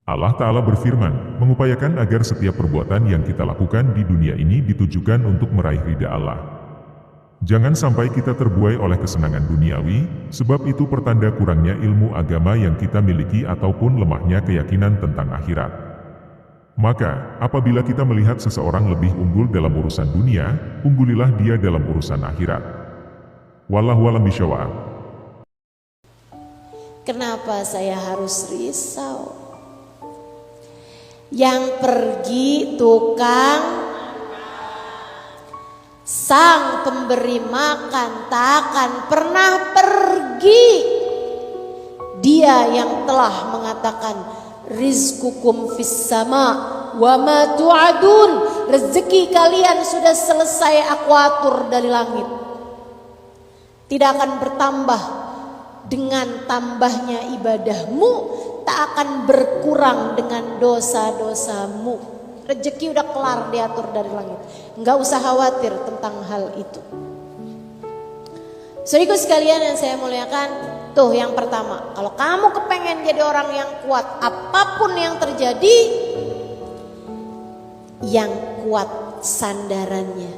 Allah Ta'ala berfirman, mengupayakan agar setiap perbuatan yang kita lakukan di dunia ini ditujukan untuk meraih ridha Allah. Jangan sampai kita terbuai oleh kesenangan duniawi, sebab itu pertanda kurangnya ilmu agama yang kita miliki ataupun lemahnya keyakinan tentang akhirat. Maka, apabila kita melihat seseorang lebih unggul dalam urusan dunia, unggulilah dia dalam urusan akhirat. Wallahu a'lam bishawab. Kenapa saya harus risau? Yang pergi tukang sang pemberi makan takkan pernah pergi. Dia yang telah mengatakan rizqukum fis sama wa ma tu'adun, rezeki kalian sudah selesai aku atur dari langit, tidak akan bertambah dengan tambahnya ibadahmu, tak akan berkurang dengan dosa-dosamu. Rezeki udah kelar diatur dari langit, nggak usah khawatir tentang hal itu. Saudaraku sekalian yang saya muliakan, tuh yang pertama, kalau kamu kepengen jadi orang yang kuat, apapun yang terjadi, yang kuat sandarannya.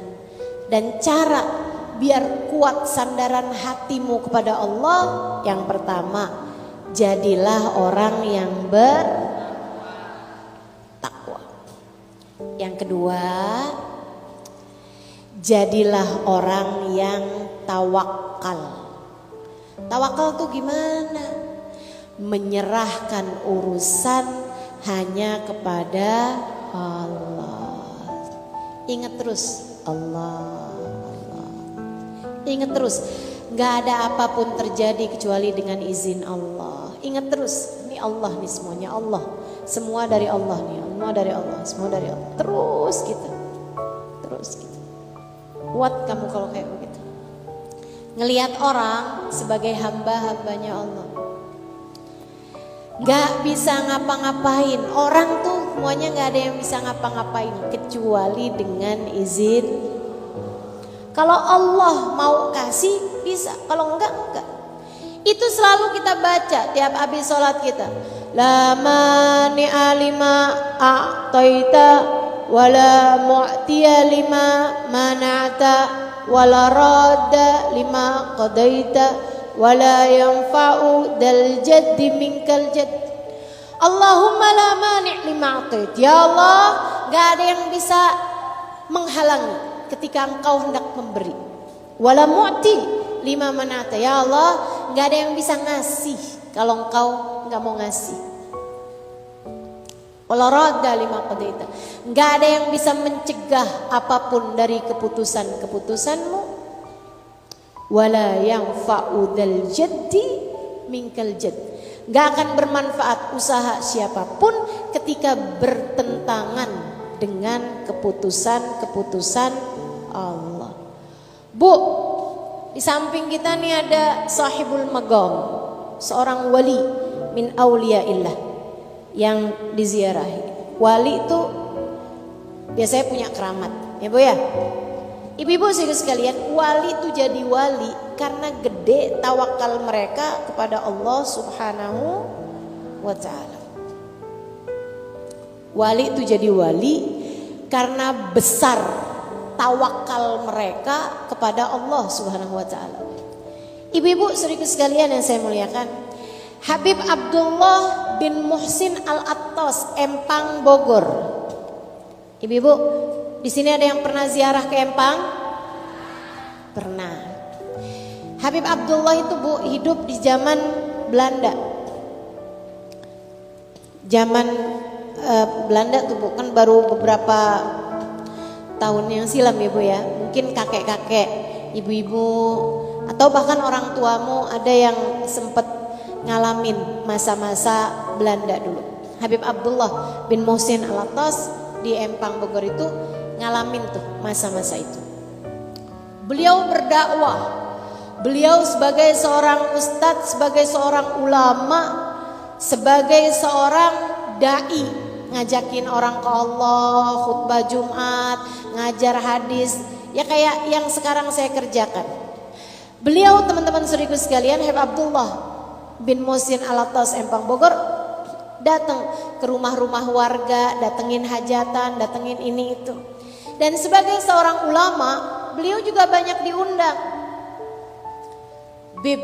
Dan cara biar kuat sandaran hatimu kepada Allah, yang pertama, jadilah orang yang bertakwa. Yang kedua, jadilah orang yang tawakal. Tawakal tuh gimana? Menyerahkan urusan hanya kepada Allah. Ingat terus Allah. Ingat terus, gak ada apapun terjadi kecuali dengan izin Allah. Ingat terus, ini Allah nih semuanya Allah. Semua dari Allah nih, semua dari Allah, semua dari Allah. Terus gitu. Kuat kamu kalau kayak begitu. Ngelihat orang sebagai hamba-hambanya Allah. Gak bisa ngapa-ngapain. Orang tuh semuanya gak ada yang bisa ngapa-ngapain kecuali dengan izin. Kalau Allah mau kasih bisa, kalau enggak. Itu selalu kita baca tiap habis sholat kita. La mani'a lima a'taita wala mu'tiya lima mana'ta wala radda lima qadaita wala yanfa'u dal jaddi minkal jadd. Allahumma la mani' lima a'taita. Ya Allah, gak ada yang bisa menghalangi ketika engkau hendak memberi. Wala mu'ti lima manata. Ya Allah, gak ada yang bisa ngasih kalau engkau gak mau ngasih. Wala radda lima qadaita. Gak ada yang bisa mencegah apapun dari keputusan-keputusanmu. Wala yanfa'u dzal jaddi minkal jadd. Gak akan bermanfaat usaha siapapun ketika bertentangan dengan keputusan-keputusan Allah. Bu, di samping kita nih ada sahibul magam, seorang wali min auliyaillah yang diziarahi. Wali itu biasanya punya keramat, ya Bu ya. Ibu-ibu sekalian, wali itu jadi wali karena gede tawakal mereka kepada Allah Subhanahu wa ta'ala. Wali itu jadi wali karena besar tawakal mereka kepada Allah Subhanahu wa ta'ala. Ibu-ibu saudaraku sekalian yang saya muliakan, Habib Abdullah bin Muhsin Al-Attas, Empang, Bogor. Ibu-ibu, di sini ada yang pernah ziarah ke Empang? Pernah. Habib Abdullah itu Bu hidup di zaman Belanda. Zaman Belanda tuh Bu, kan baru beberapa tahun yang silam ya Bu ya. Mungkin kakek-kakek, ibu-ibu atau bahkan orang tuamu ada yang sempat ngalamin masa-masa Belanda dulu. Habib Abdullah bin Muhsin Al-Attas di Empang Bogor itu ngalamin tuh masa-masa itu. Beliau berdakwah, beliau sebagai seorang ustadz, sebagai seorang ulama, sebagai seorang dai, ngajakin orang ke Allah, khutbah Jumat, ngajar hadis, ya kayak yang sekarang saya kerjakan. Beliau teman-teman saudaraku sekalian, Habib Abdullah bin Muhsin Al-Attas Empang Bogor, datang ke rumah-rumah warga, datengin hajatan, datengin ini itu. Dan sebagai seorang ulama, beliau juga banyak diundang. Bib,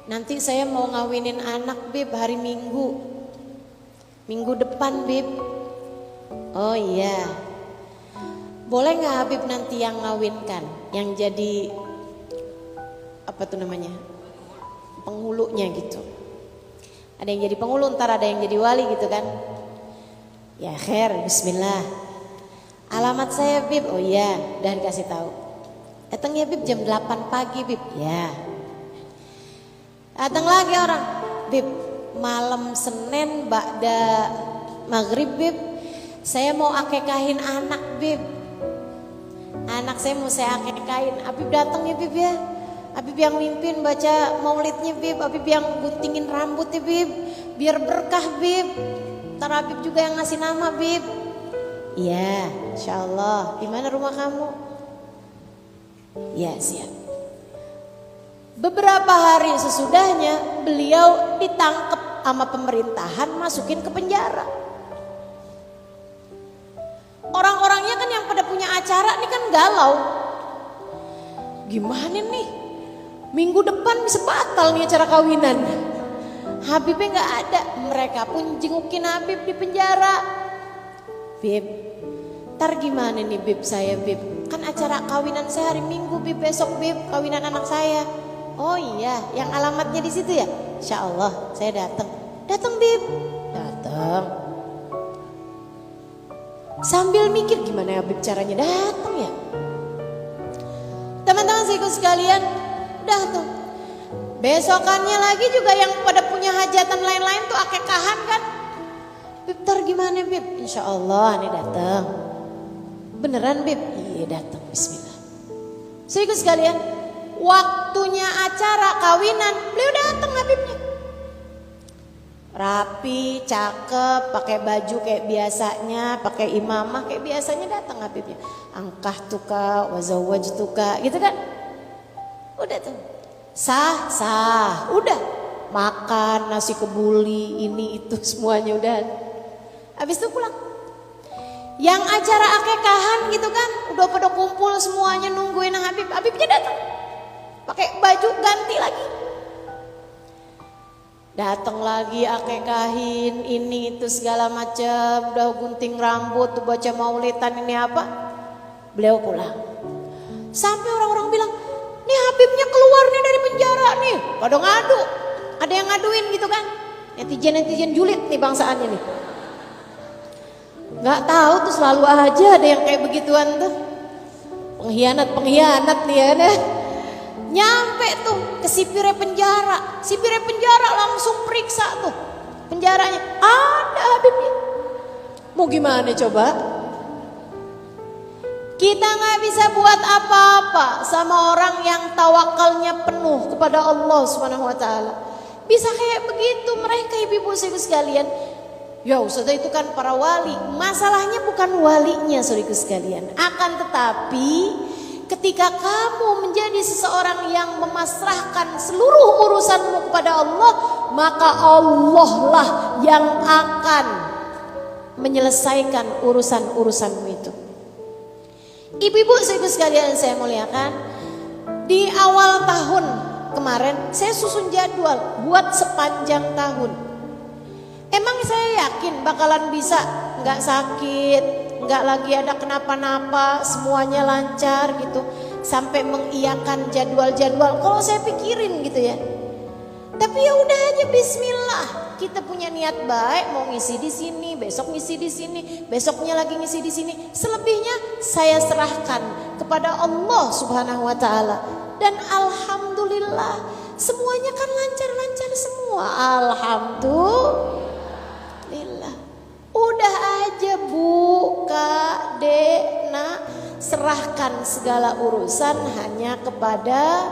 nanti saya mau ngawinin anak Bib hari Minggu. Minggu depan Bib. Oh iya. Boleh gak Habib nanti yang ngawinkan, yang jadi apa tuh namanya, penghulunya gitu. Ada yang jadi penghulu, ntar ada yang jadi wali gitu kan. Ya khair, bismillah. Alamat saya Bib, oh iya, dan kasih tahu. Datang ya Bib jam 8 pagi Bib, ya. Datang lagi orang, Bib malam Senin ba'da maghrib Bib, saya mau akekahin anak Bib. Anak saya mau saya akekahin, Habib datang ya Bib ya. Habib yang mimpin baca maulidnya Bib, Habib yang guntingin rambutnya Bib, biar berkah Bib. Ntar Habib juga yang ngasih nama Bib. Iya, insyaallah. Di mana rumah kamu? Ya siap. Beberapa hari sesudahnya beliau ditangkap sama pemerintahan, masukin ke penjara. Orang-orangnya kan yang pada punya acara nih kan galau. Gimana nih? Minggu depan bisa batal nih acara kawinan. Habibnya gak ada. Mereka pun jengukin Habib di penjara. Bib, ntar gimana nih Bib saya Bib? Kan acara kawinan saya hari Minggu Bib, besok Bib kawinan anak saya. Oh iya, yang alamatnya di situ ya? Insya Allah saya datang. Datang Bib, datang. Sambil mikir gimana Habib caranya datang ya? Teman-teman saya sekalian, udah tuh. Besokannya lagi juga yang pada punya hajatan lain-lain tuh akekahan kan. Bib ntar gimana Bib? Insya Allah nih datang. Beneran Bib? Iya datang, bismillah. Saya sekalian, waktunya acara kawinan beliau datang Habibnya. Rapi, cakep, pakai baju kayak biasanya, pakai imamah kayak biasanya datang Habibnya. Angkah tuka, wazawaj tuka, gitu kan? Udah tuh, sah, udah makan nasi kebuli ini itu semuanya udah. Habis itu pulang. Yang acara akekahan gitu kan, udah pada kumpul semuanya nungguin Habib. Habibnya datang, pakai baju ganti lagi. Datang lagi akekahin ini itu segala macam, udah gunting rambut, tuh baca maulidan ini apa. Beliau pulang. Sampai orang-orang bilang, nih Habibnya keluar nih dari penjara nih. Pada ngadu, ada yang ngaduin gitu kan. Netizen julid nih bangsaannya nih. Gak tahu tuh selalu aja ada yang kayak begituan tuh. Pengkhianat nih ya deh. Nyampe tuh ke sipirnya penjara. Sipirnya penjara langsung periksa tuh penjaranya. Ada Habibnya. Mau gimana coba? Kita gak bisa buat apa-apa sama orang yang tawakalnya penuh kepada Allah Subhanahu wa ta'ala. Bisa kayak begitu mereka ibu-ibu sekalian. Ya Ustazah itu kan para wali. Masalahnya bukan walinya saudaraku sekalian. Akan tetapi ketika kamu menjadi seseorang yang memasrahkan seluruh urusanmu kepada Allah, maka Allah lah yang akan menyelesaikan urusan-urusanmu itu. Ibu-ibu sekalian saya muliakan, di awal tahun kemarin saya susun jadwal buat sepanjang tahun. Emang saya yakin bakalan bisa nggak sakit, nggak lagi ada kenapa-napa, semuanya lancar gitu, sampai mengiyakan jadwal-jadwal. Kalau saya pikirin gitu ya. Tapi ya udah aja bismillah. Kita punya niat baik mau ngisi di sini, besok ngisi di sini, besoknya lagi ngisi di sini. Selebihnya saya serahkan kepada Allah Subhanahu wa taala. Dan alhamdulillah semuanya kan lancar-lancar semua. Alhamdulillah. Udah aja Bu, Kak, Dek, Nak, serahkan segala urusan hanya kepada